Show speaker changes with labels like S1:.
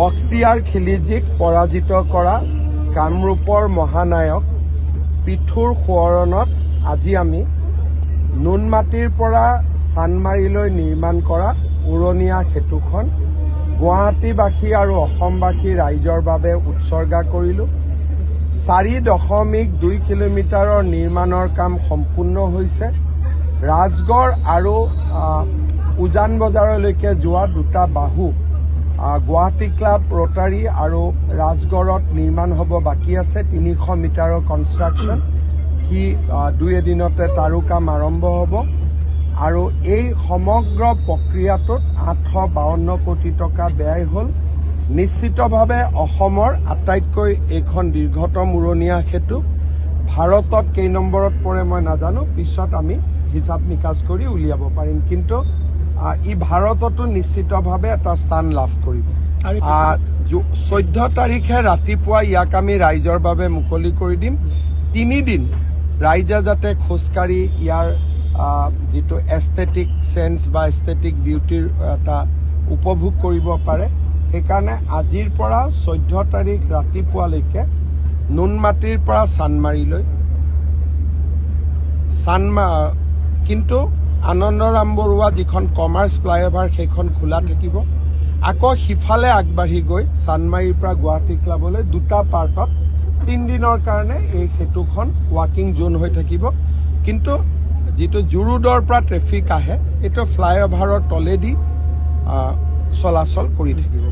S1: বখতিয়াৰ খিলিজিক পৰাজিত কৰা কামৰূপৰ মহানায়ক পৃথুৰ সোঁৱৰণত আজি আমি নুনমাটিৰ পৰা চান্দমাৰীলৈ নিৰ্মাণ কৰা উৰণীয়া সেতুখন গুৱাহাটীবাসী আৰু অসমবাসী ৰাইজৰ বাবে উৎসৰ্গা কৰিলোঁ। 4.2 কিলোমিটাৰৰ নিৰ্মাণৰ কাম সম্পূৰ্ণ হৈছে। ৰাজগড় আৰু উজান বজাৰলৈকে যোৱা দুটা বাহু গুৱাহাটী ক্লাব ৰোটাৰী আৰু ৰাজগড়ত নিৰ্মাণ হ'ব বাকী আছে। 300 মিটাৰৰ কনষ্ট্ৰাকশ্যন সি 2 এদিনতে তাৰো কাম আৰম্ভ হ'ব আৰু এই সমগ্ৰ প্ৰক্ৰিয়াটোত 852 কোটি টকা ব্যয় হ'ল। নিশ্চিতভাৱে অসমৰ আটাইতকৈ এইখন দীৰ্ঘতম উৰণীয়া সেতু। ভাৰতত কেই নম্বৰত পৰে মই নাজানো, পিছত আমি হিচাপ নিকাচ কৰি উলিয়াব পাৰিম, কিন্তু ই ভাৰততো নিশ্চিতভাৱে এটা স্থান লাভ কৰিব। 14 তাৰিখে ৰাতিপুৱা ইয়াক আমি ৰাইজৰ বাবে মুকলি কৰি দিম। 3 দিন ৰাইজে যাতে খোজকাঢ়ি ইয়াৰ যিটো এস্থেটিক চেঞ্চ বা এস্থেটিক বিউটিৰ এটা উপভোগ কৰিব পাৰে, সেইকাৰণে আজিৰ পৰা 14 তাৰিখ ৰাতিপুৱালৈকে নুনমাটিৰ পৰা চান্দমাৰীলৈ কিন্তু আনন্দৰাম বৰুৱা যিখন কমাৰ্চ ফ্লাইঅভাৰ সেইখন খোলা থাকিব। আকৌ সিফালে আগবাঢ়ি গৈ চান্দমাৰীৰ পৰা গুৱাহাটী ক্লাবলৈ দুটা পাৰ্টত 3 দিনৰ কাৰণে এই সেতুখন ৱাকিং জোন হৈ থাকিব। কিন্তু যিটো জুৰুডৰ পৰা ট্ৰেফিক আহে এইটো ফ্লাইঅভাৰৰ তলেদি চলাচল কৰি থাকিব।